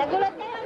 Nagulat ka yun.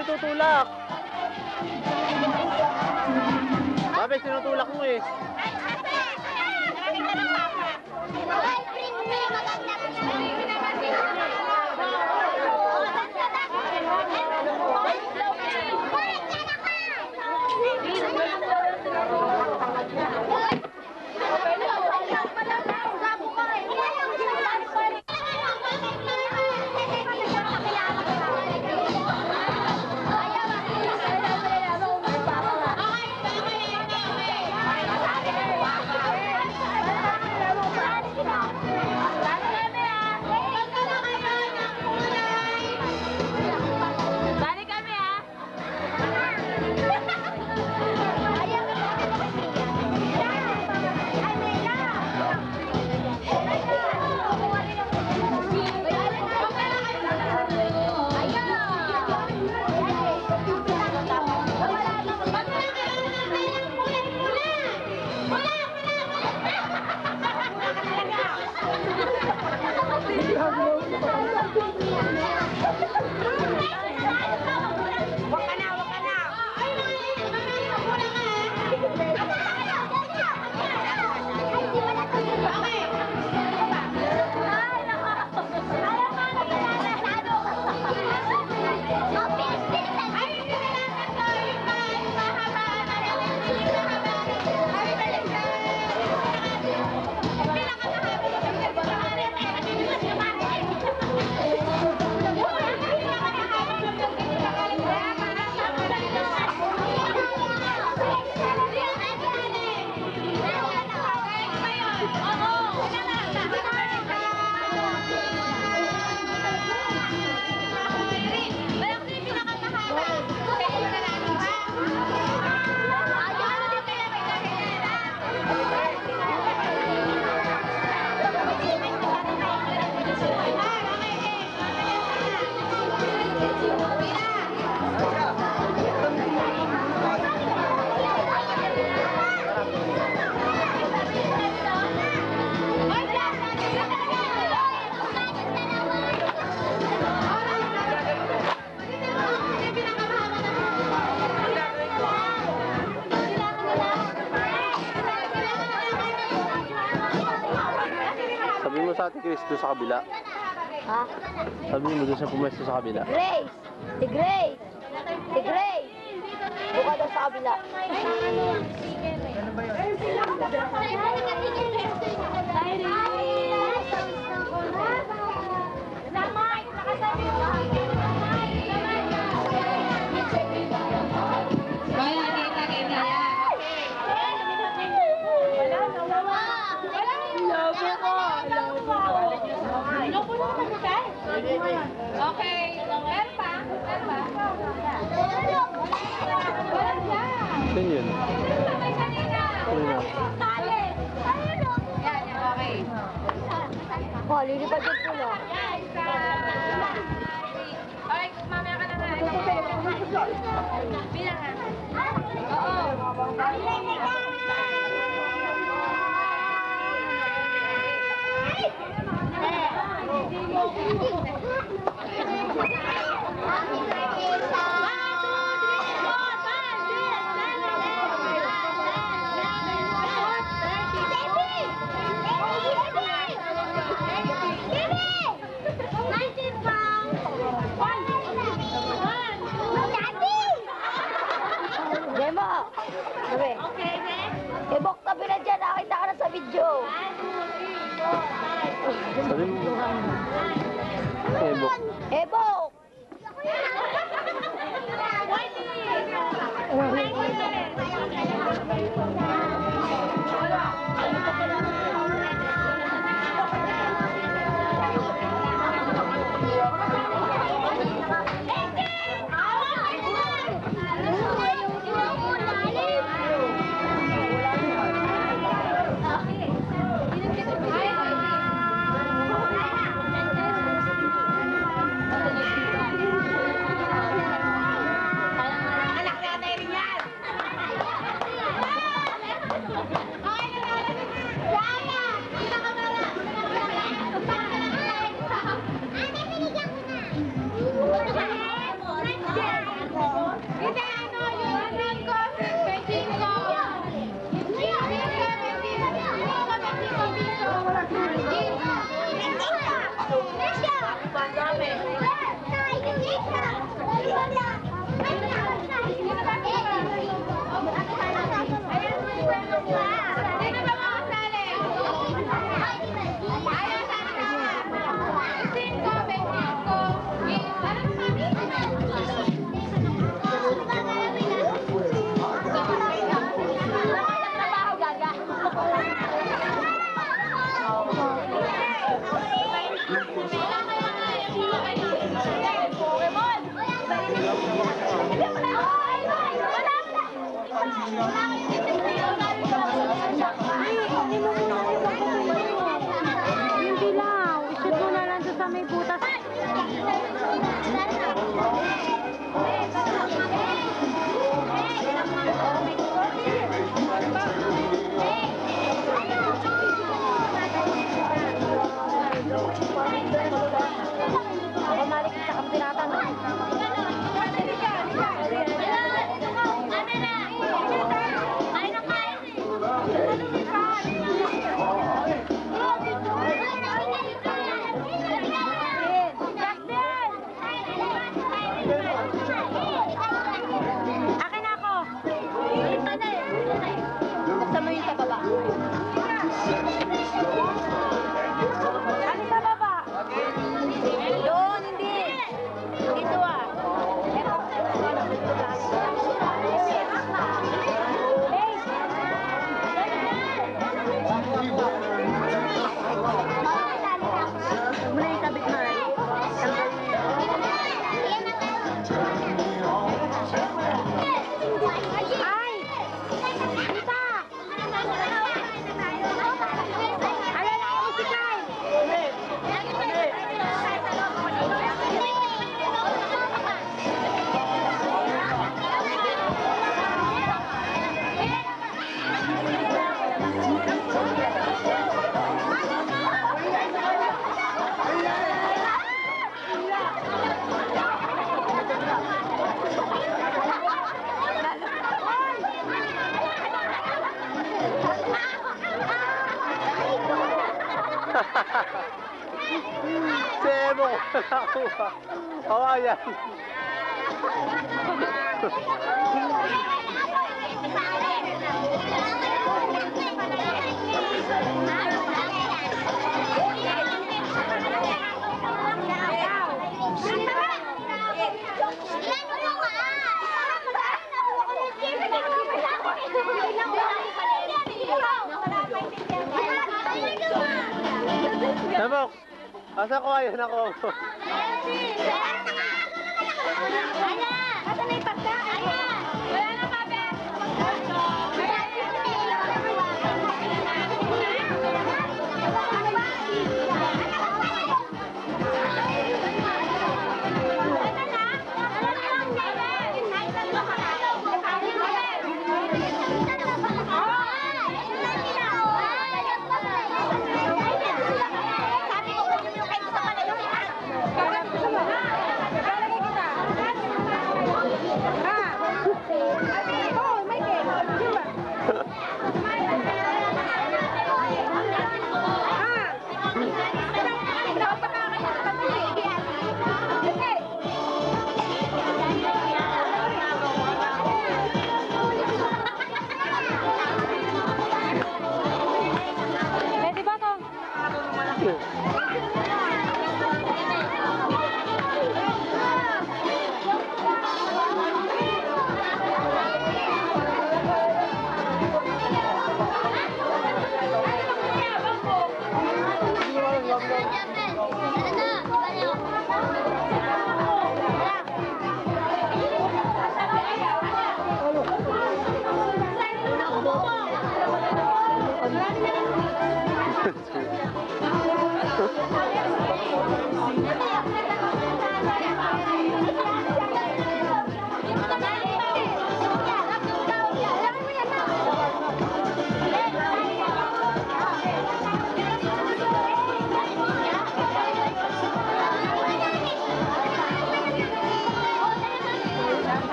Tutulak. Babe, sinutulak mo eh. Sabi mo sa Ate Chris doon sa kabila. Ha? Sabi mo doon sa pumesto sa kabila. Grace! Si Grace! Si Grace! Buka daw sa kabila. Ano ba yun? Okay. Meron pa? Meron pa? Wala siya. Saan yun? May kanina. Kanina. Yan, yan. Okay. Oh, lilipad yung pulo. Alright, mamaya ka na na. Bilang ha. Oo. Demo! Sabi. Ebok tabi na dyan, nakita ka na sa video. Sabi mo. Ebok. Ebok! Hindi lang. Ishoot mo na lang sa may butas. Bumalik sa kampinatan. Akin ako. Buksan mo yung sa baba. Ano sa baba? Doon, hindi. Dito ah. Muna yung sabit na rin. Ay! Kita! Alala ko si Kyle! Si Ebok. Nakakuha. Kawayan. Ebok. Asa ko ayun ako? Ayan! Asa na yung pagka? Ayan! Wala na, Pape! Pwede ba to?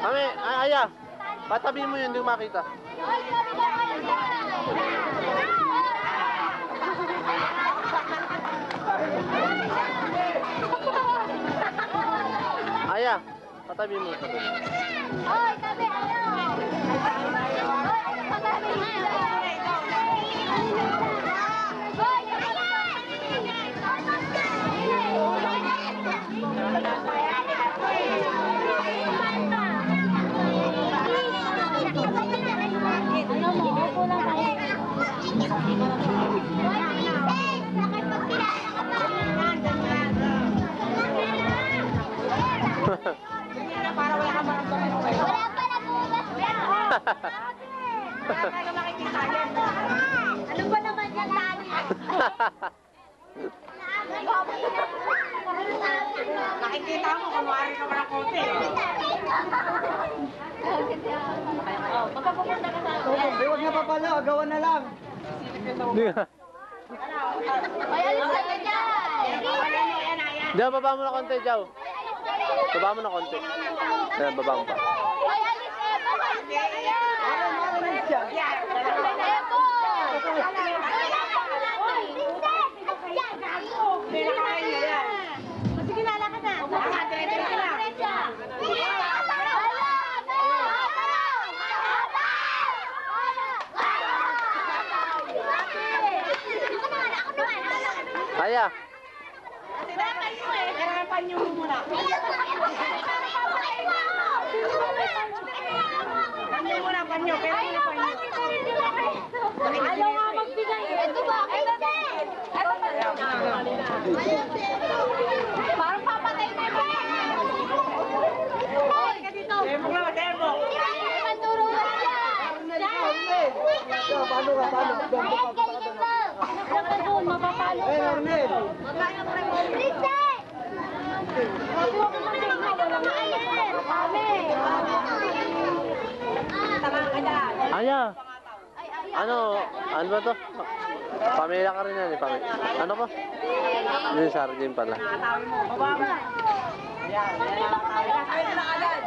Mami, Aya, patabi mo yun, hindi ko makita. Aya, patabi mo. Hoy, tabi, ano? Hoy, patabi nga. Hoy, wala pa na bukas yan. Ano ba naman yan, Tani? Nakikita mo, kunwari ka pa ng konti. Magpapapunta ka sa Huwag na pa pala, gawan na lang. Hoy, alis ka na dyan. Diyan, baba mo na konti, Jaw. Baba mo na konti. Diyan, baba mo pa. Hoy, alis eh. Ebo! Sige, lalakad na. Aya, Panyo mo muna. Panyo muna, panyo. Pero muna panyo. Ayaw nga magbigay. Ito ba? Parang papatay na ba? Hoy! Demo lang, demo. Maturo ka dyan! Paano ka, paano? Ayan, ganyan lang! Mapapalo ka! Listen! Aya. Ano ba to? Pamilya ka rin yan eh, pamilya. Ano ko? Yung sardine pala. Nakatawin mo, baba mo. Ayan, nakatawin. Nakatawin na agad.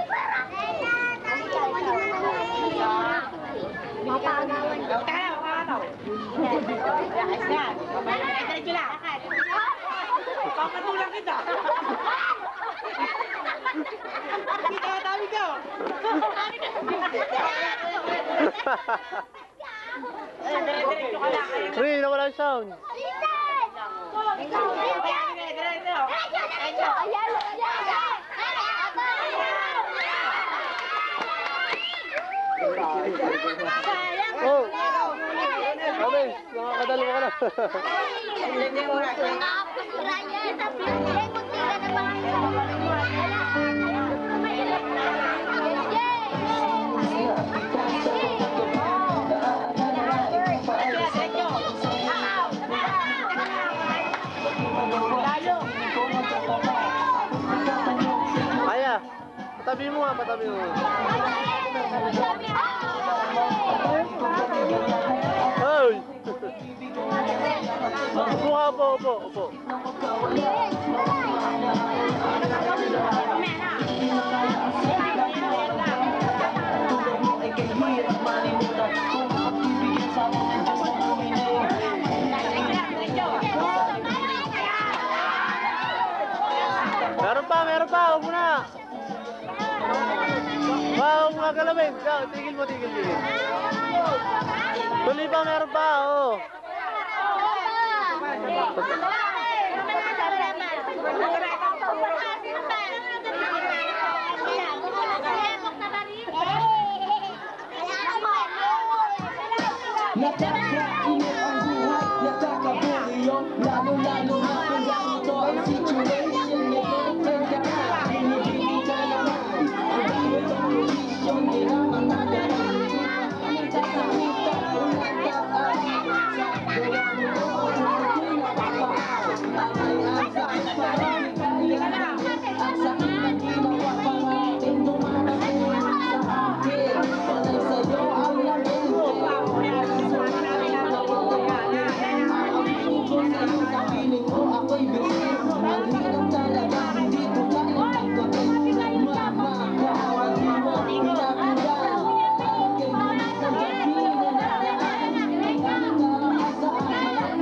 Yan. Diretso lang. Papatulang kita. Kita tabi ka. Diretso ka lang. Uy, nawala yung sound. Oh! Sabi, nakakadalawa ka na. Aya, patabi mo nga, patabi mo. Hoy! Upo ka, upo. Meron pa, huwag mo na. Huwag mo gagalawin. Tigil mo. Tuloy pa, meron pa, oo. Nakakainit ang buhay, nakakabuliyo, lalo-lalo na kung ganito ang situation nito. Kaya binibigay ka naman, pagkakit ang posisyon nila ang nagdaraan. Nakakita o nagtaan, sa gaya mo ang pinapapaan. Ay ang sakit parang kaya, ang sakit na ginawa parating dumarating sa akin. Panay sa'yo ang lamento. Ako'y bilis, ang hirap talaga, hindi ko kaya pagkakas. Mama, kahawag mo, pinapilan. Kaya sa gabi na nakaan, ang kakaasaan,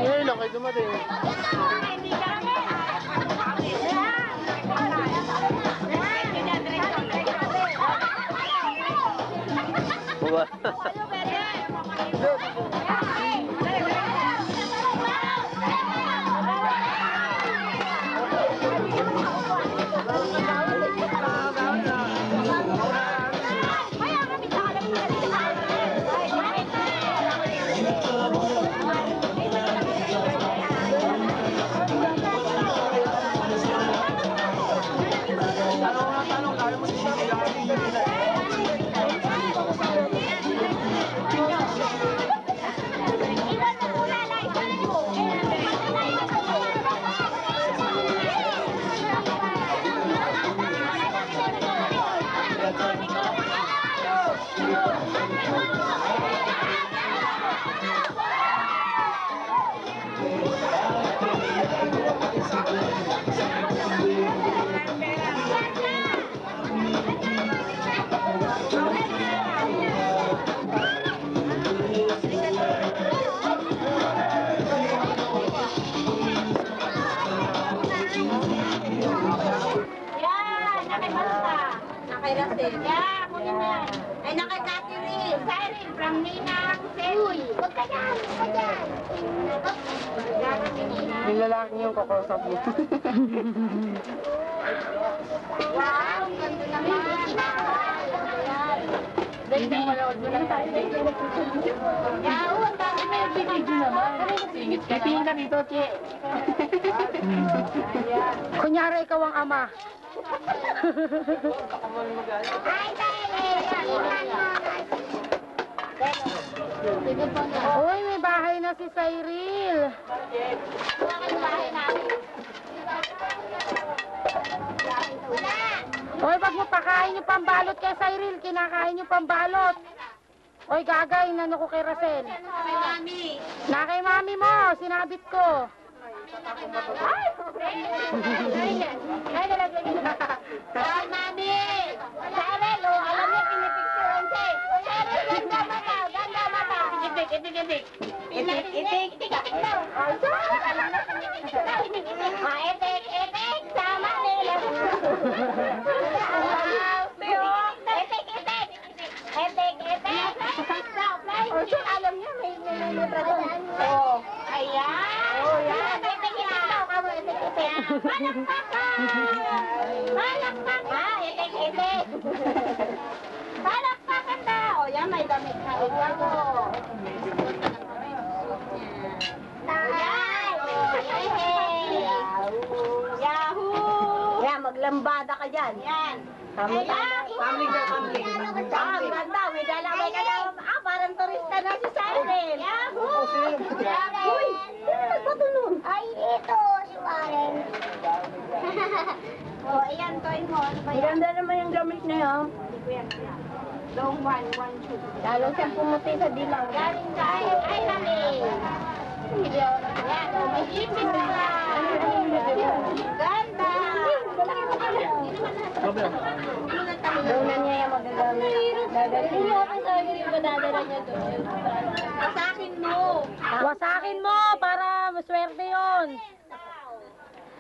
Ngayon lang kayo dumating. Yeah, kunin mo yan. Ay, nakakatirin. Siren, from Ninang Sally. Uy, huwag ka dyan, huwag ka dyan. Yung lalaki yung kakusap mo. Wow, ang ganda naman. Dahil na malood mo lang tayo. Yaw, ang dami na yung video naman. Singit ka Pipingin ka dito, Che. Kunyari, ikaw ang ama. Ay, Uy, may bahay na si Cyril. Uy, wag mo pakain yung pambalot kay Cyril. Kinakain yung pambalot. Uy, gagay, nano ko kay Racel. Na kay mami mo, sinabit ko. Ay, nalagyan niyo. Ah, mami! Sarel, oh, alam niyo, pinipicturean siya eh. Sarel, ganda mata, ganda mata. Itik, itik, itik. Itik, itik, itik, itik daw. Oh, Sarel, alam na, pinipicturean. Ah, itik, itik, sama nila. Itik, itik. Itik, itik. Stop, play. Oh, Sarel, alam niya, may letra doon. Oh, ayan. Oh, yan. Itik, itik daw, kamo, itik, itik. Palakpakan! Palakpakan! Ah, itik, itik. Palakpakan daw. O, yan, may damit na rin ako. Yan! Yahoo! Yan, maglambada ka dyan. Yan. Family ka, family. Ah, ang ganda. May dalaway ka daw. Ah, parang turista na si Siren. Yahoo! Uy! Sino nagpatulong? Ay, ito, si Warren. Oh, ayan, toy mo. Ano ba yan? Maganda naman yung gamit na yan. Long one, two. Lalo siyang pumuti sa dilaw. Galing sa ay, nali. Hindi ako na. Yan, oh, may ipin na. Ganda. Doon niya yung magagamit. Hindi ako sa akin yung madadala niya doon. Sa akin mo. Wasakin mo para maswerte yun.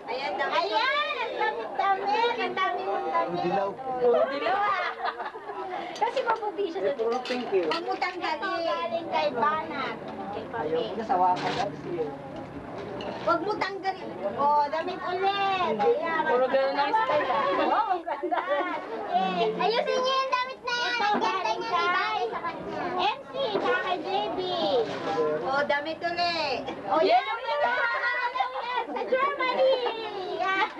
Ayan, ang damit. Ang dami mong damit. Dilaw. Kasi maputi siya sa Puro pink eh. Huwag mo tanggalin. Galing kay Banat. Kay Papi. Nasawa ka kasi eh. Huwag mo tanggalin. Oh, damit ulit. Ayan. Puro ganun ang style ah. Oh, ang ganda. Ayusin niyo yung damit na yan. Ang ganda niya, di ba? Sa kanya. MC, tsaka kay JB. Oh, damit ulit. Oh, yan ang sa Germany. Yan.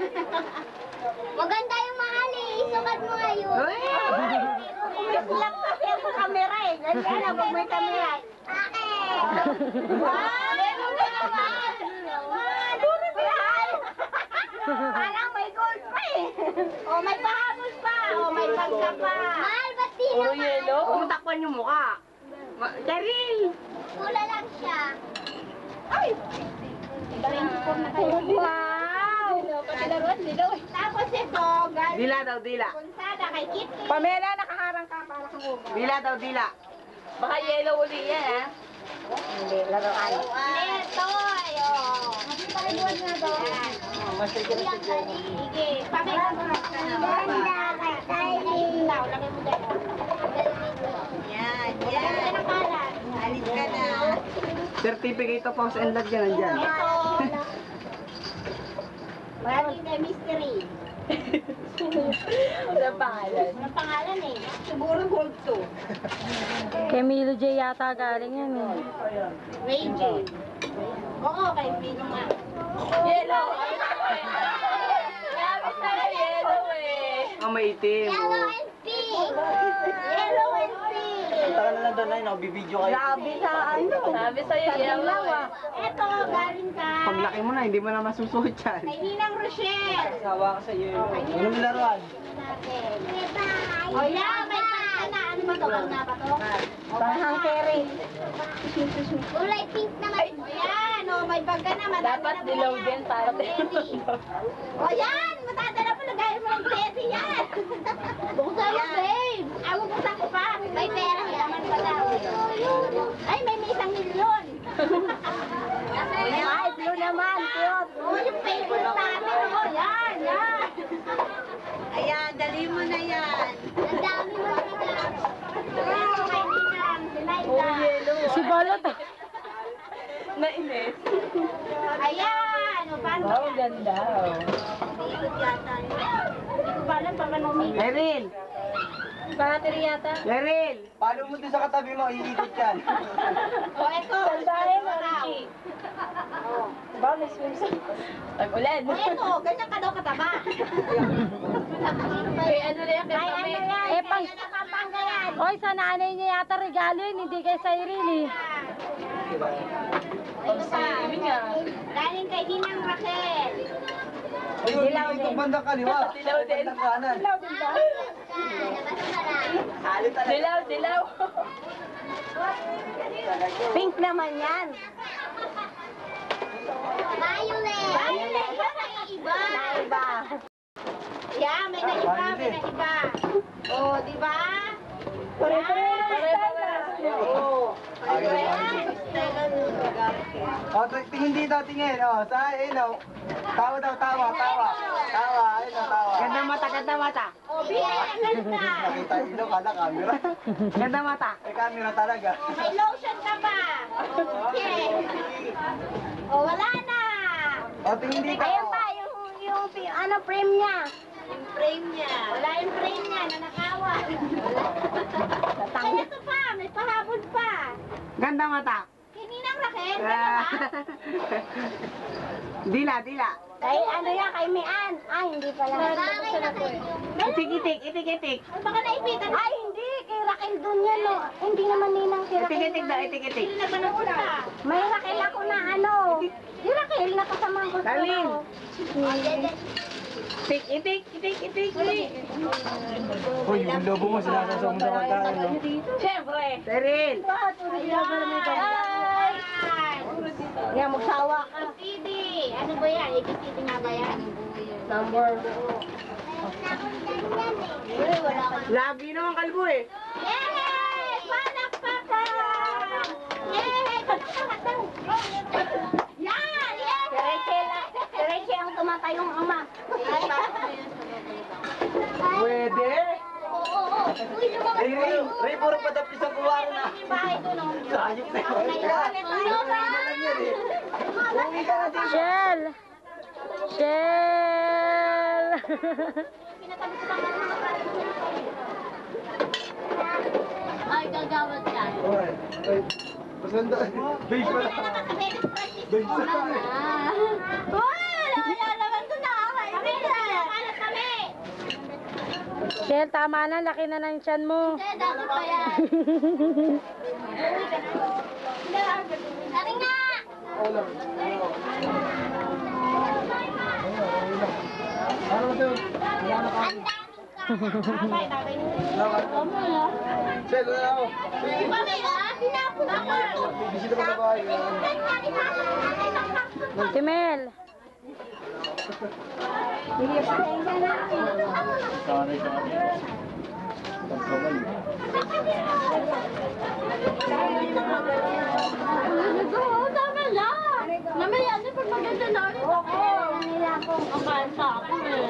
Maganda yung mahal eh. Isukat mo ngayon. Umislap kasi ako camera eh. Ganyan na, pag may camera. Bakit? Wow! Meron na naman! Duro mahal! Parang may gold pa eh. Oh, may pahabol pa. Oh, may pagka pa. Mahal, ba't di Puro naman? yelo. Umutakpan yung mukha. Daryl! Pula lang siya. Ay! Wow! Paglaruan, dilaw. Tapos ito, galing Dila daw, dila. Punsada kay Kitty. Pamela, nakaharang ka para kang ubo. Dila daw, dila. Baka yellow uli yan ah. Hindi, laruan. Ito, ayo. Palibuan nga daw. Sige, pamela mo na. Ganda kay Kylie. Lagay mo dyan. Yan, yan. Ano kalan? Alis ka na. Certificate of house and lot yan nandyan. Ito. Maraming na mystery. Ang pangalan. Ang pangalan eh. Siguro gold to. Kay Milo J yata galing yan eh. Ray J. Oo, kay Pino nga. Yellow! Sabi sa'yo, yellow eh. Ang maitim. Yellow and pink. Yellow and pink. Taka na lang doon na, nagbibideo kayo. Sabi sa ano? Sabi sa'yo, yellow ah. Ito, galing ka. Paglaki mo na, hindi mo na masusuot yan. Kay Ninang Rochelle. Sawa ka sa yellow. Ano mo laruan? Natin. O yan, may pagkana. Ano ba ito? Pag napatok? Parang carry. Kulay pink naman. O yan, o may pagka na. Dapat dilaw din para o yan, matadala pa. Lagayin mo ng teddy yan. Buksan mo, babe. Ay, buksan ko pa. May pera naman pala. Ay, may 1,000,000. Ay, blue naman. Cute. O, yung favorite natin. O, yan, yan. Ayan, dali mo na yan. Ang dami Si Balot. Nainis. Ayan! O, paano ba yan? Ganda. Ikot yata yun. Hindi ko pa alam pa paano umikot. Meryl! Battery yata. Meryl! Paano mo din sa katabi mo, iikot yan. O, eto. Sandahin mo, Ricky. Ba, may swimsuit. Tag-ulan. O, eto. Ganyan ka daw kataba. May ano na yan, Ay, ano yan? Eh, pang... Yan ang kapanggalan. Oy, sa nanay niya yata regalo yun, hindi kay Cyril eh. Ito pa. Ibig nga. Galing kay Ninang Raquel. Ayun, iikot bandang kaliwa. Dilaw din. Bandang kanan. Dilaw din ba? Halit talaga. Dilaw, dilaw. Pink naman yan. Violet. Violet. Iba. Iba. Yeah, may naiba, may naiba. Oh, di ba? Oo. O, tingin dito, tingin. O, sa, ayun o. Tawa daw, tawa, tawa. Tawa, ayun o, tawa. Ganda mata, ganda mata. Oh, bigay na ganda. Nakita ilo, kala camera. Ganda mata. May camera talaga. May lotion ka pa. Okay. Oh, wala na. O, tingin dito. Ayun pa, yung ano, frame niya. Yung frame niya. Wala yung frame niya, nanakawan. Ay, ito pa, may pahabol pa. Ganda mata. Kininang Raquel, ano ba? Dila, dila. Kay ano yan, kay Mian. Ay, hindi pala. Itik-itik, itik-itik. Baka naipitan. Ay, hindi. Kay Raquel dun yan, no. Hindi naman ninang si Raquel. Itik-itik daw, itik-itik. Hindi naman ako na. May Raquel ako na ano. Si Raquel, nakasama ko. Darling. Itik, itik, itik, itik. Uy, yung lobo mo, sinasasama mo sa pagkain, no? Siyempre. Meryl. Ay! Yan, magsawa ka. ABCD. Ano ba yan? ABCD nga ba yan? Number. Uy, wala ka. Lagi naman kalbo eh. Yay! Palakpakan! Yay! Palakpakan daw. Yan! Yay! Si Rachel ang tumatayong ama. Pwede. Oo. Uy, lumabas Ray, Ray, Ray, puro padapis ang kuwaro na. yung bahay ko nung. Sayop na yun. Uwi ka na din. Shell! Shell! Pinatabi ko pa mga ay, gagawad yan. Uy, uy. Masanda. Beige pala. Beige pala. Shell, tama na, laki na ng tiyan mo. Dari nga! Ulam. Ano ito? Wala na kami. Sel, wala ako. Bisita mo sa bahay. Si Mel. Sanay sa akin. Pagkabay. Tama lang! Mamaya, ano pag maganda na ulit ako? Nila akong kabasa ako eh.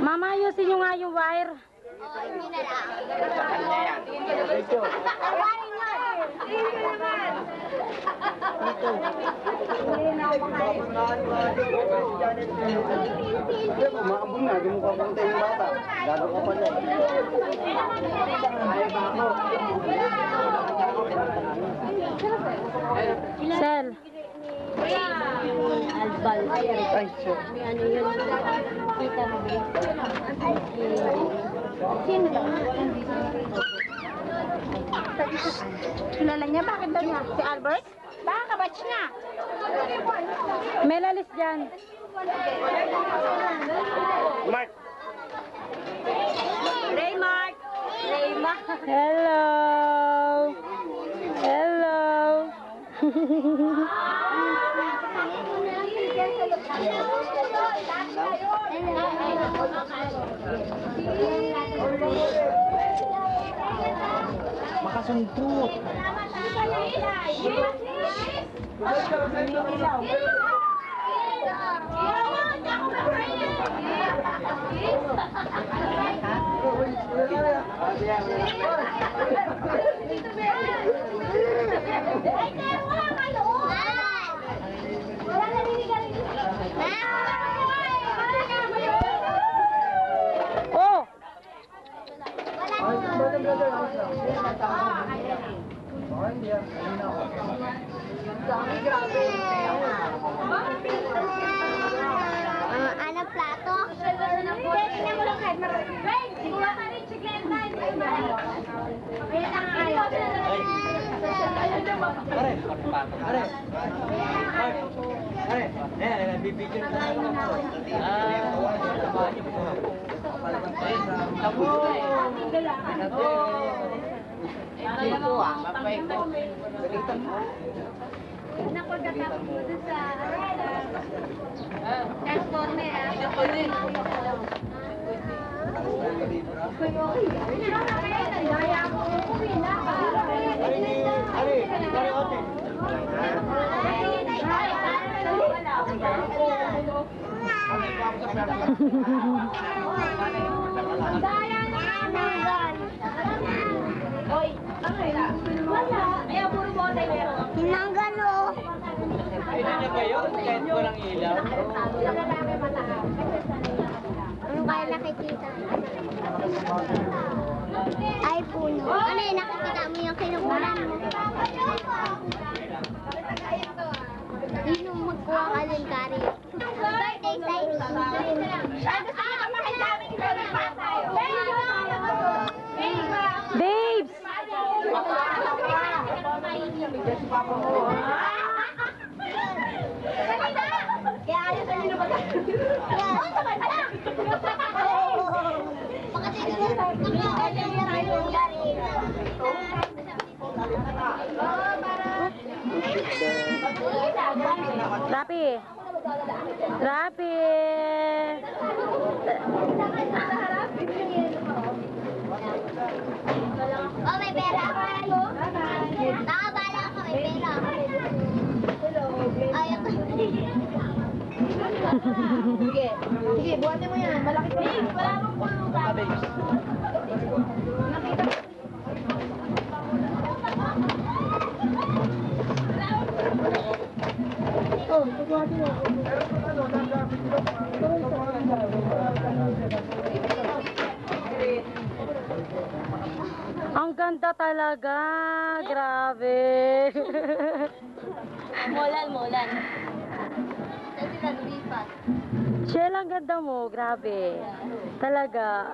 Mama, ayusin nyo nga yung wire. Hindi na lang. Umaambong na, di mo papunta yung bata. Lalo ka pala eh. Ay, bako. Sel. Ay, sure. Kilala niya? Bakit daw niya? Si Albert? Baka kabatch niya. Mel, alis dyan. Mark. Raymark! Raymark! Hello. Hello. nakasundot. Oh! Anong plato? Tingnan mo lang kahit marami. Wait! Siguro ka rin, chicken time. Kaya lang kayo. Napagkatapos mo dun sa transformer, Hinanggalo. Ano kaya nakikita? Ay, puno. Ano yun, nakikita mo yung kinukulan mo? Yun yung magkuha ka dun, Kari. Birthday signing. Gusto niyo ka makidaming birthday pa tayo. Babes! Kaya ayos na nyo ba? Oo, sabay pala! Rapi! Rapi! Oh, may pera. Nakabala ka, may pera. Ay, ako. Sige, sige, buhatin mo yan. Malaki pa. Wala mong pulutan. Ang ganda talaga! Grabe! Molan. Kasi nag-lipat. Shell, ang ganda mo. Grabe. Talaga.